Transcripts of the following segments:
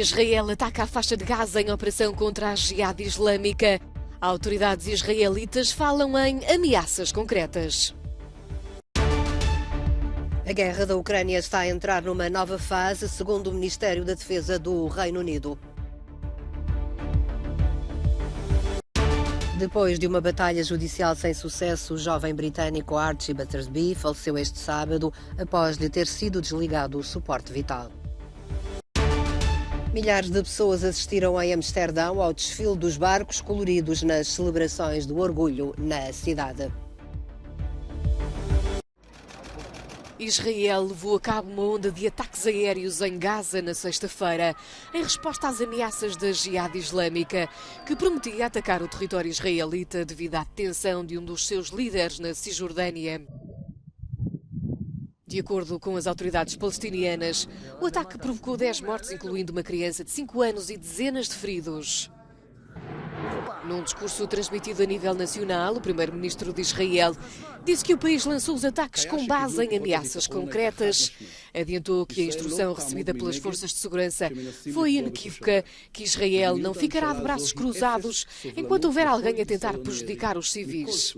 Israel ataca a faixa de Gaza em operação contra a Jihad Islâmica. Autoridades israelitas falam em ameaças concretas. A guerra da Ucrânia está a entrar numa nova fase, segundo o Ministério da Defesa do Reino Unido. Depois de uma batalha judicial sem sucesso, o jovem britânico Archie Battersby faleceu este sábado após lhe ter sido desligado o suporte vital. Milhares de pessoas assistiram em Amsterdão ao desfile dos barcos coloridos nas celebrações do orgulho na cidade. Israel levou a cabo uma onda de ataques aéreos em Gaza na sexta-feira, em resposta às ameaças da Jihad Islâmica, que prometia atacar o território israelita devido à detenção de um dos seus líderes na Cisjordânia. De acordo com as autoridades palestinianas, o ataque provocou 10 mortes, incluindo uma criança de 5 anos e dezenas de feridos. Num discurso transmitido a nível nacional, o primeiro-ministro de Israel disse que o país lançou os ataques com base em ameaças concretas. Adiantou que a instrução recebida pelas forças de segurança foi inequívoca, que Israel não ficará de braços cruzados enquanto houver alguém a tentar prejudicar os civis.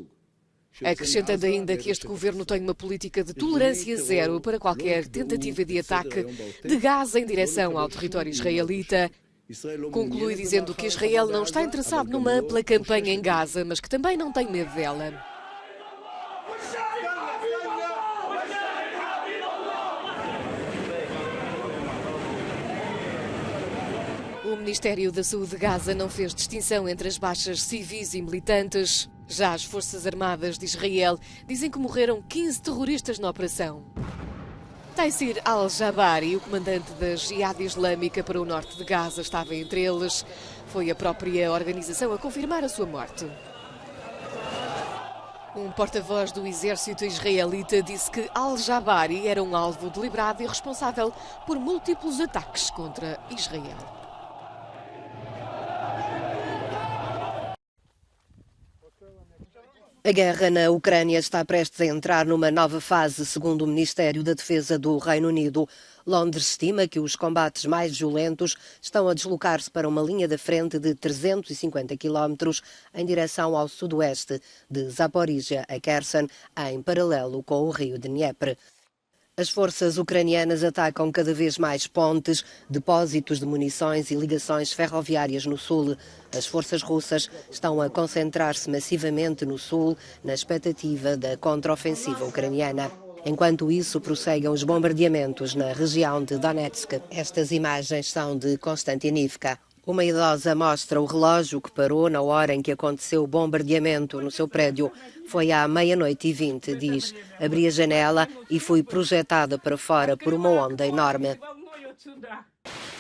Acrescentando ainda que este governo tem uma política de tolerância zero para qualquer tentativa de ataque de Gaza em direção ao território israelita. Conclui dizendo que Israel não está interessado numa ampla campanha em Gaza, mas que também não tem medo dela. O Ministério da Saúde de Gaza não fez distinção entre as baixas civis e militantes. Já as Forças Armadas de Israel dizem que morreram 15 terroristas na operação. Taysir al-Jabari, o comandante da Jihad Islâmica para o norte de Gaza, estava entre eles. Foi a própria organização a confirmar a sua morte. Um porta-voz do exército israelita disse que al-Jabari era um alvo deliberado e responsável por múltiplos ataques contra Israel. A guerra na Ucrânia está prestes a entrar numa nova fase, segundo o Ministério da Defesa do Reino Unido. Londres estima que os combates mais violentos estão a deslocar-se para uma linha da frente de 350 quilómetros em direção ao sudoeste, de Zaporizhia a Kherson, em paralelo com o rio Dnieper. As forças ucranianas atacam cada vez mais pontes, depósitos de munições e ligações ferroviárias no sul. As forças russas estão a concentrar-se massivamente no sul, na expectativa da contraofensiva ucraniana. Enquanto isso, prosseguem os bombardeamentos na região de Donetsk. Estas imagens são de Konstantinivka. Uma idosa mostra o relógio que parou na hora em que aconteceu o bombardeamento no seu prédio. Foi à 00:20, diz. Abri a janela e fui projetada para fora por uma onda enorme.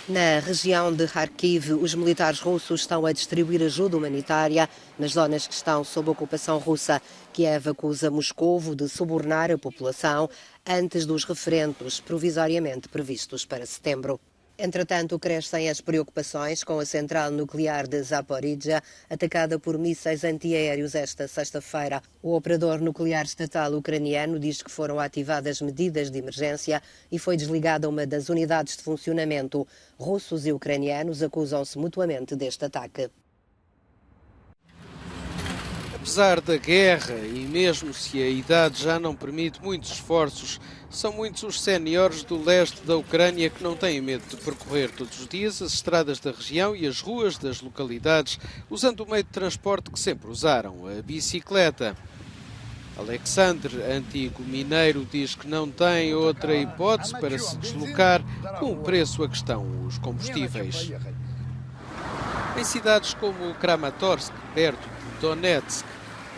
Na região de Kharkiv, os militares russos estão a distribuir ajuda humanitária nas zonas que estão sob ocupação russa. Kiev acusa Moscovo de subornar a população antes dos referendos provisoriamente previstos para setembro. Entretanto, crescem as preocupações com a central nuclear de Zaporizhia, atacada por mísseis antiaéreos esta sexta-feira. O operador nuclear estatal ucraniano diz que foram ativadas medidas de emergência e foi desligada uma das unidades de funcionamento. Russos e ucranianos acusam-se mutuamente deste ataque. Apesar da guerra e mesmo se a idade já não permite muitos esforços, são muitos os séniores do leste da Ucrânia que não têm medo de percorrer todos os dias as estradas da região e as ruas das localidades, usando o meio de transporte que sempre usaram, a bicicleta. Alexandre, antigo mineiro, diz que não tem outra hipótese para se deslocar, com o preço a que estão os combustíveis. Em cidades como Kramatorsk, perto de Donetsk,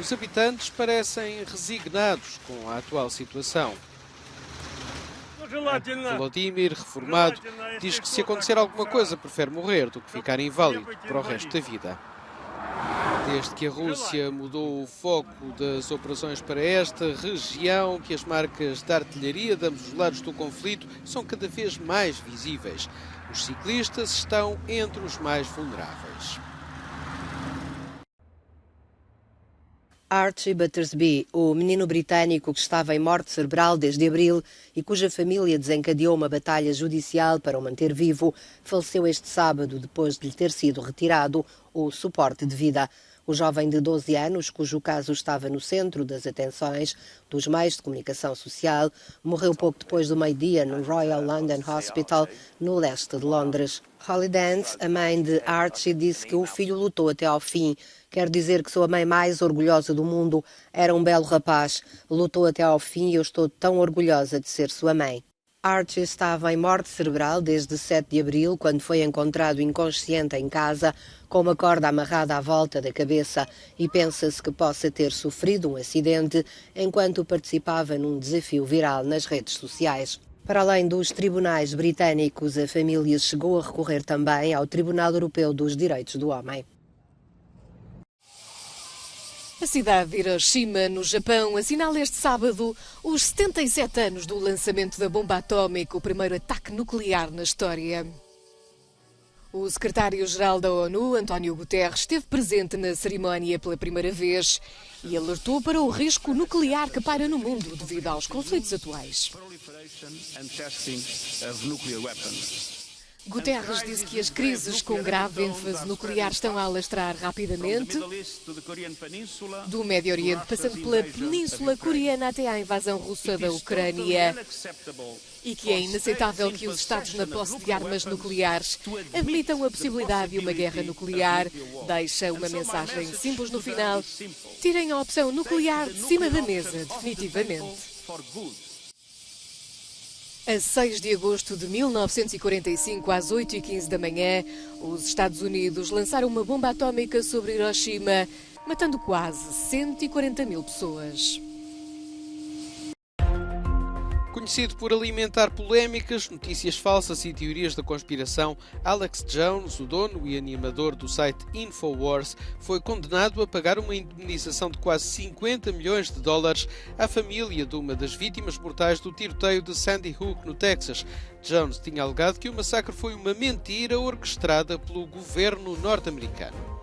os habitantes parecem resignados com a atual situação. Volodymyr, reformado, diz que se acontecer alguma coisa prefere morrer do que ficar inválido para o resto da vida. Desde que a Rússia mudou o foco das operações para esta região, que as marcas de artilharia de ambos os lados do conflito são cada vez mais visíveis. Os ciclistas estão entre os mais vulneráveis. Archie Battersby, o menino britânico que estava em morte cerebral desde abril e cuja família desencadeou uma batalha judicial para o manter vivo, faleceu este sábado depois de lhe ter sido retirado o suporte de vida. O jovem de 12 anos, cujo caso estava no centro das atenções dos meios de comunicação social, morreu pouco depois do meio-dia no Royal London Hospital, no leste de Londres. Holly Dance, a mãe de Archie, disse que o filho lutou até ao fim. Quero dizer que sou a mãe mais orgulhosa do mundo. Era um belo rapaz. Lutou até ao fim e eu estou tão orgulhosa de ser sua mãe. Archie estava em morte cerebral desde 7 de abril, quando foi encontrado inconsciente em casa, com uma corda amarrada à volta da cabeça, e pensa-se que possa ter sofrido um acidente enquanto participava num desafio viral nas redes sociais. Para além dos tribunais britânicos, a família chegou a recorrer também ao Tribunal Europeu dos Direitos do Homem. A cidade de Hiroshima, no Japão, assinala este sábado os 77 anos do lançamento da bomba atómica, o primeiro ataque nuclear na história. O secretário-geral da ONU, António Guterres, esteve presente na cerimónia pela primeira vez e alertou para o risco nuclear que paira no mundo devido aos conflitos atuais. Guterres disse que as crises com grave ênfase nuclear estão a alastrar rapidamente, do Médio Oriente, passando pela Península Coreana até à invasão russa da Ucrânia, e que é inaceitável que os Estados na posse de armas nucleares habilitam a possibilidade de uma guerra nuclear. Deixa uma mensagem simples no final: tirem a opção nuclear de cima da mesa, definitivamente. A 6 de agosto de 1945, às 8h15 da manhã, os Estados Unidos lançaram uma bomba atómica sobre Hiroshima, matando quase 140 mil pessoas. Conhecido por alimentar polémicas, notícias falsas e teorias da conspiração, Alex Jones, o dono e animador do site Infowars, foi condenado a pagar uma indemnização de quase 50 milhões de dólares à família de uma das vítimas mortais do tiroteio de Sandy Hook, no Texas. Jones tinha alegado que o massacre foi uma mentira orquestrada pelo governo norte-americano.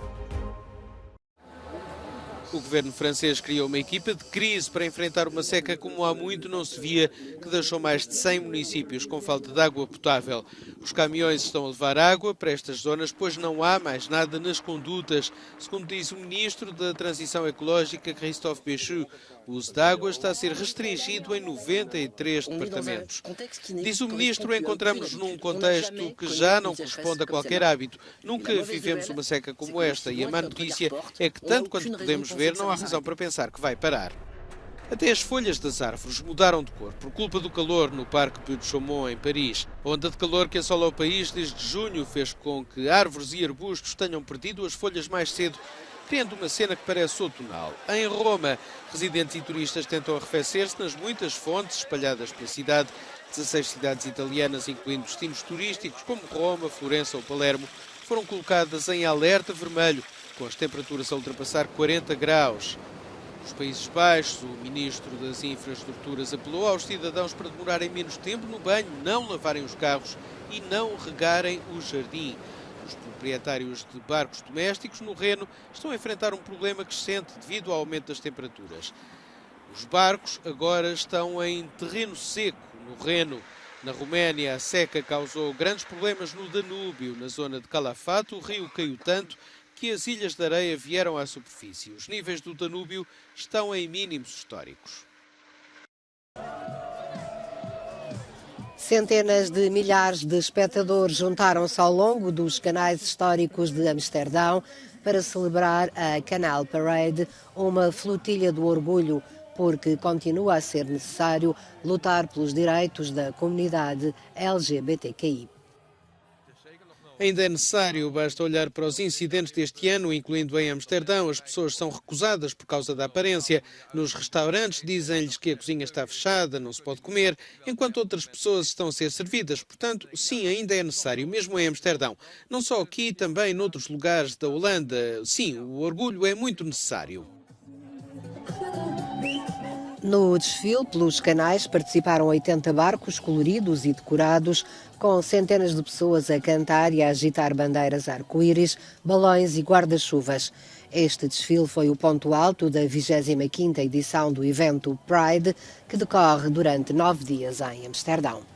O governo francês criou uma equipa de crise para enfrentar uma seca como há muito não se via, que deixou mais de 100 municípios com falta de água potável. Os caminhões estão a levar água para estas zonas, pois não há mais nada nas condutas. Segundo diz o ministro da Transição Ecológica, Christophe Béchu, o uso de água está a ser restringido em 93 departamentos. Diz o ministro, encontramos-nos num contexto que já não corresponde a qualquer hábito. Nunca vivemos uma seca como esta e a má notícia é que, tanto quanto podemos ver, não há razão para pensar que vai parar. Até as folhas das árvores mudaram de cor por culpa do calor no Parque Puy de Chaumont, em Paris. A onda de calor que assola o país desde junho fez com que árvores e arbustos tenham perdido as folhas mais cedo, criando uma cena que parece outonal. Em Roma, residentes e turistas tentam arrefecer-se nas muitas fontes espalhadas pela cidade. 16 cidades italianas, incluindo destinos turísticos como Roma, Florença ou Palermo, foram colocadas em alerta vermelho, com as temperaturas a ultrapassar 40 graus. Nos Países Baixos, o ministro das Infraestruturas apelou aos cidadãos para demorarem menos tempo no banho, não lavarem os carros e não regarem o jardim. Os proprietários de barcos domésticos no Reno estão a enfrentar um problema crescente devido ao aumento das temperaturas. Os barcos agora estão em terreno seco no Reno. Na Roménia, a seca causou grandes problemas no Danúbio. Na zona de Calafate, o rio caiu tanto que as ilhas de areia vieram à superfície. Os níveis do Danúbio estão em mínimos históricos. Centenas de milhares de espectadores juntaram-se ao longo dos canais históricos de Amsterdão para celebrar a Canal Parade, uma flotilha do orgulho, porque continua a ser necessário lutar pelos direitos da comunidade LGBTQI. Ainda é necessário, basta olhar para os incidentes deste ano, incluindo em Amsterdão. As pessoas são recusadas por causa da aparência. Nos restaurantes dizem-lhes que a cozinha está fechada, não se pode comer, enquanto outras pessoas estão a ser servidas. Portanto, sim, ainda é necessário, mesmo em Amsterdão. Não só aqui, também noutros lugares da Holanda. Sim, o orgulho é muito necessário. No desfile pelos canais participaram 80 barcos coloridos e decorados, com centenas de pessoas a cantar e a agitar bandeiras arco-íris, balões e guarda-chuvas. Este desfile foi o ponto alto da 25ª edição do evento Pride, que decorre durante 9 dias em Amsterdão.